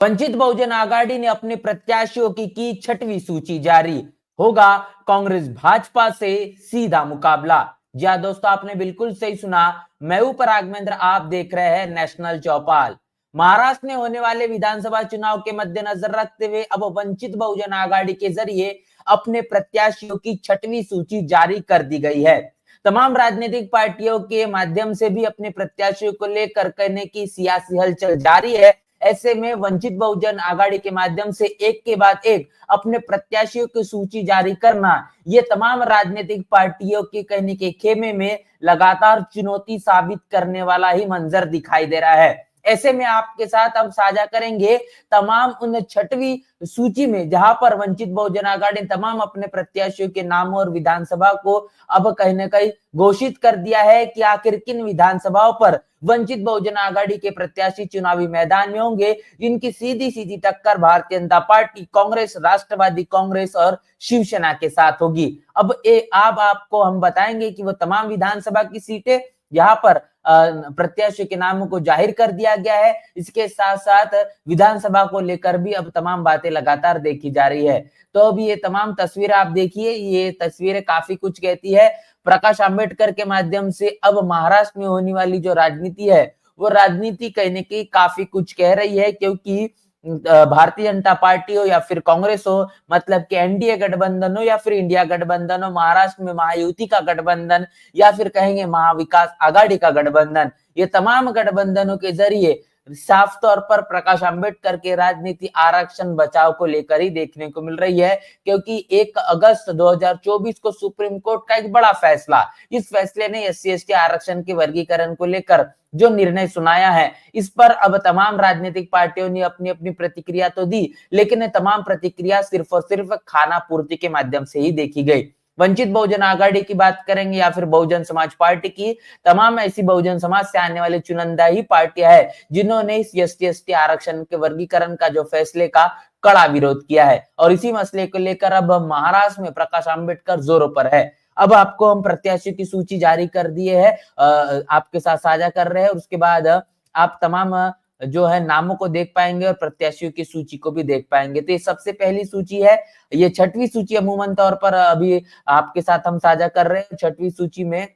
वंचित बहुजन आघाड़ी ने अपने प्रत्याशियों की छठवीं सूची जारी। होगा कांग्रेस भाजपा से सीधा मुकाबला। जी हाँ दोस्तों, आपने बिल्कुल सही सुना। मैं हूं पराग महेंद्र, आप देख रहे हैं नेशनल चौपाल। महाराष्ट्र में होने वाले विधानसभा चुनाव के मद्देनजर रखते हुए अब वंचित बहुजन आघाड़ी के जरिए अपने प्रत्याशियों की छठवीं सूची जारी कर दी गई है। तमाम राजनीतिक पार्टियों के माध्यम से भी अपने प्रत्याशियों को लेकर करने की सियासी हलचल जारी है। ऐसे में वंचित बहुजन आघाड़ी के माध्यम से एक के बाद एक अपने प्रत्याशियों की सूची जारी करना, ये तमाम राजनीतिक पार्टियों के कहने के खेमे में लगातार चुनौती साबित करने वाला ही मंजर दिखाई दे रहा है। ऐसे में आपके साथ हम साझा करेंगे तमाम उन छठवीं सूची में जहां पर वंचित बहुजन आघाड़ी तमाम अपने प्रत्याशियों के नामों और विधानसभा को अब कहीं ना कहीं घोषित कर दिया है कि आखिर किन विधानसभाओं पर वंचित बहुजन आघाड़ी के प्रत्याशी चुनावी मैदान में होंगे। इनकी सीधी सीधी टक्कर भारतीय जनता पार्टी, कांग्रेस, राष्ट्रवादी कांग्रेस और शिवसेना के साथ होगी। अब आपको हम बताएंगे कि वो तमाम विधानसभा की सीटें यहाँ पर प्रत्याशी के नामों को जाहिर कर दिया गया है। इसके साथ साथ विधानसभा को लेकर भी अब तमाम बातें लगातार देखी जा रही है। तो अब ये तमाम तस्वीरें आप देखिए, ये तस्वीरें काफी कुछ कहती है। प्रकाश आंबेडकर के माध्यम से अब महाराष्ट्र में होने वाली जो राजनीति है, वो राजनीति कहने की काफी कुछ कह रही है, क्योंकि भारतीय जनता पार्टी हो या फिर कांग्रेस हो, मतलब कि एनडीए गठबंधन हो या फिर इंडिया गठबंधन हो, महाराष्ट्र में महायुति का गठबंधन या फिर कहेंगे महाविकास आघाड़ी का गठबंधन, ये तमाम गठबंधनों के जरिए साफ तौर पर प्रकाश आंबेडकर के राजनीति आरक्षण बचाव को लेकर ही देखने को मिल रही है। क्योंकि 1 अगस्त 2024 को सुप्रीम कोर्ट का एक बड़ा फैसला, इस फैसले ने एससी एसटी आरक्षण के वर्गीकरण को लेकर जो निर्णय सुनाया है, इस पर अब तमाम राजनीतिक पार्टियों ने अपनी अपनी प्रतिक्रिया तो दी, लेकिन तमाम प्रतिक्रिया सिर्फ और सिर्फ खाना पूर्ति के माध्यम से ही देखी गई। वंचित बहुजन आघाड़ी की बात करेंगे या फिर बहुजन समाज पार्टी की, तमाम ऐसी बहुजन समाज से आने वाले चुनिंदा ही पार्टियां है जिन्होंने इस एसटी एसटी आरक्षण के वर्गीकरण का जो फैसले का कड़ा विरोध किया है। और इसी मसले को लेकर अब महाराष्ट्र में प्रकाश आंबेडकर जोरों पर है। अब आपको हम प्रत्याशी की सूची जारी कर दिए है, आपके साथ साझा कर रहे हैं। और उसके बाद आप तमाम जो है नामों को देख पाएंगे और प्रत्याशियों की सूची को भी देख पाएंगे। तो ये सबसे पहली सूची है, ये छठवीं सूची अमूमन तौर पर अभी आपके साथ हम साझा कर रहे हैं। छठवीं सूची में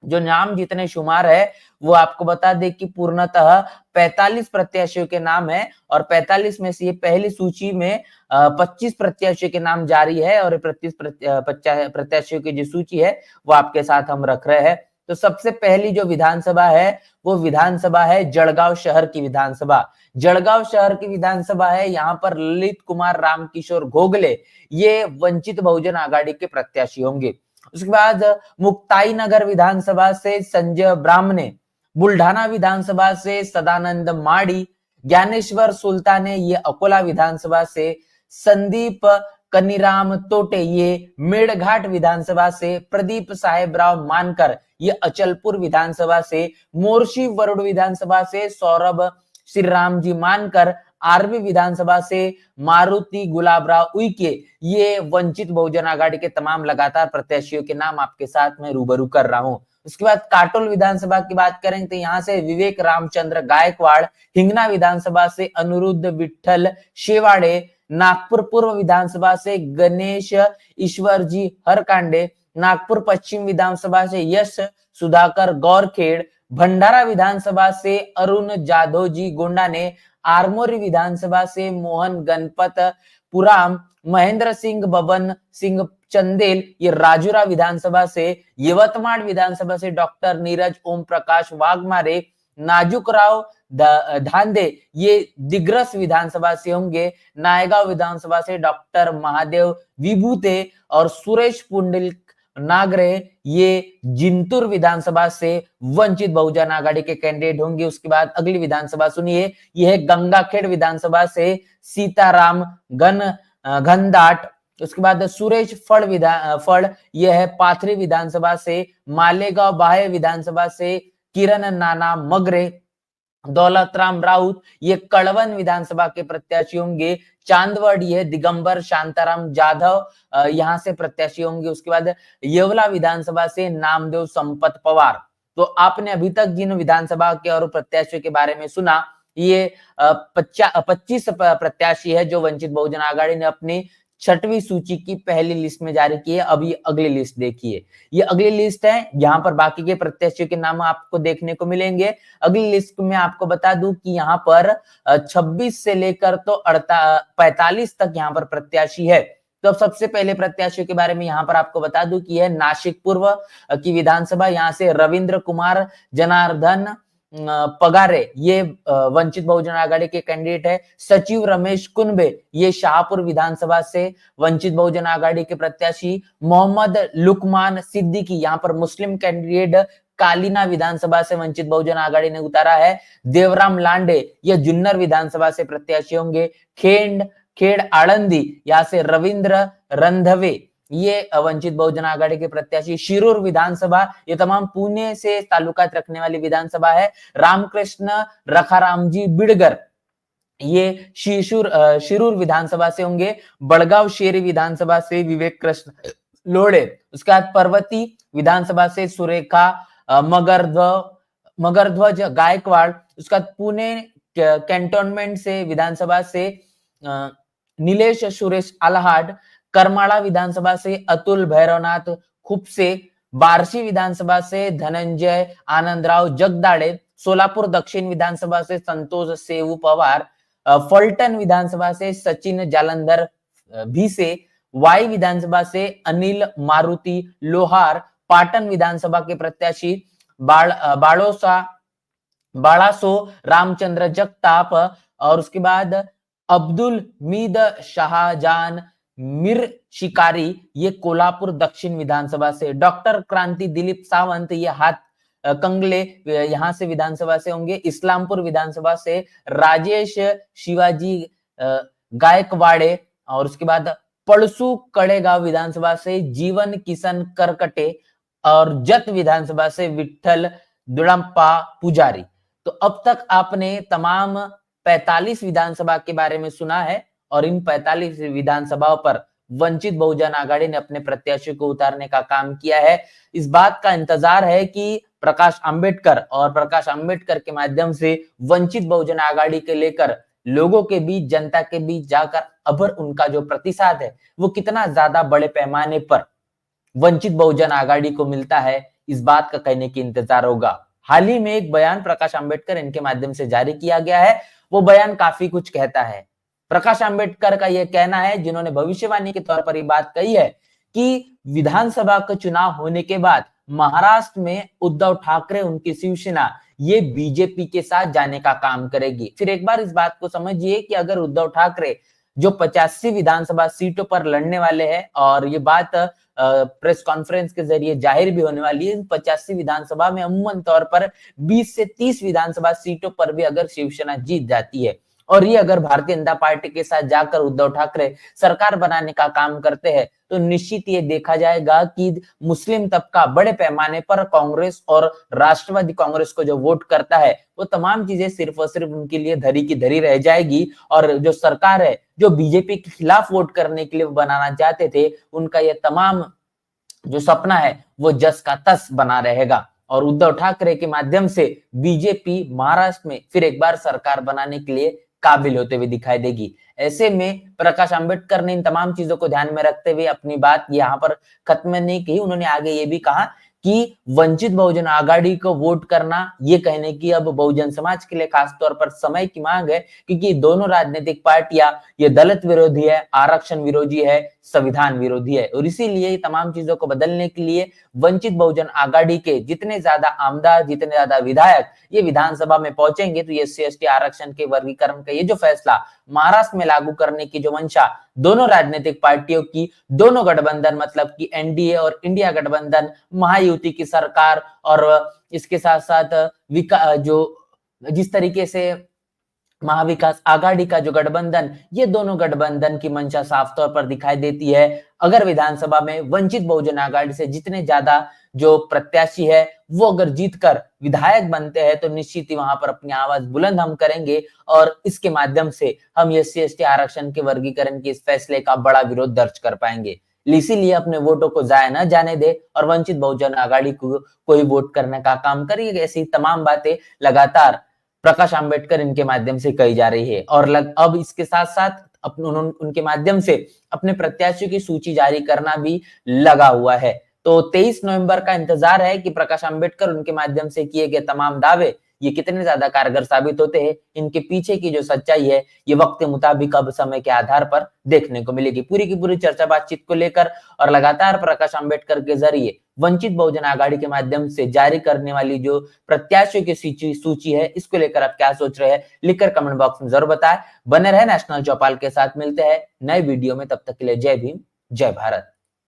जो नाम जितने शुमार है, वो आपको बता दे कि पूर्णतः 45 प्रत्याशियों के नाम है और 45 में से ये पहली सूची में 25 प्रत्याशियों के नाम जारी है और 25 प्रत्याशियों की जो सूची है वो आपके साथ हम रख रहे हैं। तो सबसे पहली जो विधानसभा है वो विधानसभा है जळगांव शहर की विधानसभा। जळगांव शहर की विधानसभा है, यहाँ पर ललित कुमार रामकिशोर घोगले ये वंचित बहुजन आघाड़ी के प्रत्याशी होंगे। उसके बाद मुक्ताई नगर विधानसभा से संजय ब्राह्मणे, बुल्ढाना विधानसभा से सदानंद माड़ी, ज्ञानेश्वर सुल्ताने ये अकोला विधानसभा से, संदीप कनीराम तोटे ये मेड़घाट विधानसभा से, प्रदीप साहेबराव मानकर ये अचलपुर विधानसभा से, मोर्शी वरुण विधानसभा से सौरभ श्रीराम जी मानकर, आरबी विधानसभा से मारुति गुलाबराव उइके, ये वंचित बहुजन आघाड़ी के तमाम लगातार प्रत्याशियों के नाम आपके साथ में रूबरू कर रहा हूं। उसके बाद काटोल विधानसभा की बात करें तो यहाँ से विवेक रामचंद्र गायकवाड़, हिंगना विधानसभा से अनिरुद्ध विठल शेवाड़े, नागपुर पूर्व विधानसभा से गणेश ईश्वर जी हरकांडे, नागपुर पश्चिम विधानसभा से यश सुधाकर गौरखेड़, भंडारा विधानसभा से अरुण जाधव जी गोंडा ने, आरमोरी विधानसभा से मोहन गणपत पुराम, महेंद्र सिंह बबन सिंह चंदेल ये राजुरा विधानसभा से, यवतमाळ विधानसभा से डॉक्टर नीरज ओम प्रकाश वाघमारे, नाजुकराव धांधे ये दिग्रस विधानसभा से होंगे, नायगांव विधानसभा से डॉक्टर महादेव विभूते और सुरेश पुंडलिक नागरे ये जिंतूर विधानसभा से वंचित बहुजन आघाड़ी के कैंडिडेट होंगे। उसके बाद अगली विधानसभा सुनिए, यह है गंगाखेड़ विधानसभा से सीताराम घनदाट। उसके बाद सुरेश फड़ यह है पाथरी विधानसभा से, मालेगांव बाहे विधानसभा से किरण नाना मगरे, दौलतराम राउत ये कड़वन विधानसभा के प्रत्याशी होंगे, चांदवड़ ये दिगंबर शांताराम जाधव यहाँ से प्रत्याशी होंगे। उसके बाद येवला विधानसभा से नामदेव संपत पवार। तो आपने अभी तक जिन विधानसभा के और प्रत्याशियों के बारे में सुना, ये 25 प्रत्याशी है जो वंचित बहुजन आघाड़ी ने अपनी 6वीं सूची की पहली लिस्ट में जारी की है। अब ये अगली लिस्ट देखिए, ये अगली लिस्ट है, यहाँ पर बाकी के प्रत्याशियों के नाम आपको देखने को मिलेंगे। अगली लिस्ट में आपको बता दूं कि यहाँ पर 26 से लेकर तो 45 तक यहाँ पर प्रत्याशी है। तो अब सबसे पहले प्रत्याशियों के बारे में यहाँ पर आपको बता दूं कि यह नासिक पूर्व की विधानसभा, यहाँ से रविंद्र कुमार जनार्दन पगारे ये वंचित बहुजन आघाड़ी के कैंडिडेट है। सचिव रमेश कुनबे ये शाहपुर विधानसभा से वंचित बहुजन आघाड़ी के प्रत्याशी। मोहम्मद लुकमान सिद्दीकी यहाँ पर मुस्लिम कैंडिडेट कालीना विधानसभा से वंचित बहुजन आघाड़ी ने उतारा है। देवराम लांडे ये जुन्नर विधानसभा से प्रत्याशी होंगे। खेड़ आळंदी यहाँ से रविंद्र रंधवे ये वंचित बहुजन आघाड़ी के प्रत्याशी। शिरूर विधानसभा ये तमाम पुणे से ताल्लुकात रखने वाली विधानसभा है। रामकृष्ण रखारामजी बिड़गर ये शिरूर विधानसभा से होंगे। बड़गांव शेरी विधानसभा से विवेक कृष्ण लोढ़े। उसके बाद पर्वती विधानसभा से सुरेखा मगरध्वज गायकवाड़। उसके बाद पुणे कैंटोनमेंट से विधानसभा से नीलेश सुरेश आल्हाड। करमाड़ा विधानसभा से अतुल भैरवनाथ खुपसे। बार्शी विधानसभा से धनंजय आनंदराव जगदाड़े। सोलापुर दक्षिण विधानसभा से संतोष सेवू पवार। फलटन विधानसभा से सचिन जालंधर भीसे। वाई विधानसभा से अनिल मारुति लोहार। पाटन विधानसभा के प्रत्याशी बाड़ासो रामचंद्र जगताप। और उसके बाद अब्दुल मीद शाहजान मिर शिकारी ये कोल्हापुर दक्षिण विधानसभा से। डॉक्टर क्रांति दिलीप सावंत ये हाथ कंगले यहां से विधानसभा से होंगे। इस्लामपुर विधानसभा से राजेश शिवाजी गायकवाड़े। और उसके बाद पड़सू कड़ेगांव विधानसभा से जीवन किशन करकटे। और जत विधानसभा से विठल दुड़म्पा पुजारी। तो अब तक आपने तमाम 45 विधानसभा के बारे में सुना है और इन 45 विधानसभाओं पर वंचित बहुजन आघाड़ी ने अपने प्रत्याशियों को उतारने का काम किया है। इस बात का इंतजार है कि प्रकाश अंबेडकर के माध्यम से वंचित बहुजन आघाड़ी के लेकर लोगों के बीच, जनता के बीच जाकर अब उनका जो प्रतिसाद है वो कितना ज्यादा बड़े पैमाने पर वंचित बहुजन आघाड़ी को मिलता है, इस बात का कहने की इंतजार होगा। हाल ही में एक बयान प्रकाश अंबेडकर इनके माध्यम से जारी किया गया है, वो बयान काफी कुछ कहता है। प्रकाश अंबेडकर का यह कहना है, जिन्होंने भविष्यवाणी के तौर पर यह बात कही है कि विधानसभा का चुनाव होने के बाद महाराष्ट्र में उद्धव ठाकरे, उनकी शिवसेना ये बीजेपी के साथ जाने का काम करेगी। फिर एक बार इस बात को समझिए कि अगर उद्धव ठाकरे जो 85 विधानसभा सीटों पर लड़ने वाले हैं, और ये बात प्रेस कॉन्फ्रेंस के जरिए जाहिर भी होने वाली है, 85 विधानसभा में अमूमन तौर पर 20 से 30 विधानसभा सीटों पर भी अगर शिवसेना जीत जाती है और ये अगर भारतीय जनता पार्टी के साथ जाकर उद्धव ठाकरे सरकार बनाने का काम करते हैं, तो निश्चित ये देखा जाएगा कि मुस्लिम तबका बड़े पैमाने पर कांग्रेस और राष्ट्रवादी कांग्रेस को जो वोट करता है वो तमाम चीजें सिर्फ और सिर्फ उनके लिए धरी की धरी रह जाएगी। और जो सरकार है, जो बीजेपी के खिलाफ वोट करने के लिए बनाना चाहते थे, उनका ये तमाम जो सपना है वो जस का तस बना रहेगा। और उद्धव ठाकरे के माध्यम से बीजेपी महाराष्ट्र में फिर एक बार सरकार बनाने के लिए काबिल होते हुए दिखाई देगी। ऐसे में प्रकाश अंबेडकर ने इन तमाम चीजों को ध्यान में रखते हुए अपनी बात यहाँ पर खत्म नहीं की। उन्होंने आगे ये भी कहा कि वंचित बहुजन आघाड़ी को वोट करना ये कहने की अब बहुजन समाज के लिए खासतौर पर समय की मांग है, क्योंकि दोनों राजनीतिक पार्टियां ये दलित विरोधी है, आरक्षण विरोधी है, संविधान विरोधी है। और इसीलिए तमाम चीजों को बदलने के लिए वंचित बहुजन आघाड़ी के जितने ज्यादा आमदार, जितने ज्यादा विधायक ये विधानसभा में पहुंचेंगे, तो ये SC/ST आरक्षण के वर्गीकरण का ये जो फैसला महाराष्ट्र में लागू करने की जो मंशा दोनों राजनीतिक पार्टियों की, दोनों गठबंधन मतलब कि NDA और इंडिया गठबंधन, महायुति की सरकार, और इसके साथ साथ जो जिस तरीके से महाविकास आघाड़ी का जो गठबंधन, ये दोनों गठबंधन की मंशा साफ तौर पर दिखाई देती है। अगर विधानसभा में वंचित बहुजन आघाड़ी से जितने ज्यादा जो प्रत्याशी है वो अगर जीतकर विधायक बनते हैं, तो निश्चित ही वहां पर अपनी आवाज बुलंद हम करेंगे और इसके माध्यम से हम SC/ST आरक्षण के वर्गीकरण के इस फैसले का बड़ा विरोध दर्ज कर पाएंगे। इसीलिए अपने वोटों को जाया न जाने दे और वंचित बहुजन आघाड़ी को ही वोट करने का काम करिए। ऐसी तमाम बातें लगातार प्रकाश आंबेडकर इनके माध्यम से कही जा रही है। और अब इसके साथ साथ उनके माध्यम से अपने प्रत्याशियों की सूची जारी करना भी लगा हुआ है। तो 23 नवंबर का इंतजार है कि प्रकाश आंबेडकर उनके माध्यम से किए गए तमाम दावे ये कितने ज्यादा कारगर साबित होते हैं। इनके पीछे की जो सच्चाई है ये वक्त के मुताबिक अब समय के आधार पर देखने को मिलेगी। पूरी की पूरी चर्चा बातचीत को लेकर और लगातार प्रकाश आंबेडकर के जरिए वंचित बहुजन आघाड़ी के माध्यम से जारी करने वाली जो प्रत्याशियों की सूची है, इसको लेकर आप क्या सोच रहे हैं, लिखकर कमेंट बॉक्स में जरूर बताएं। बने रहे नेशनल चौपाल के साथ, मिलते हैं नए वीडियो में, तब तक के लिए जय भीम, जय भारत।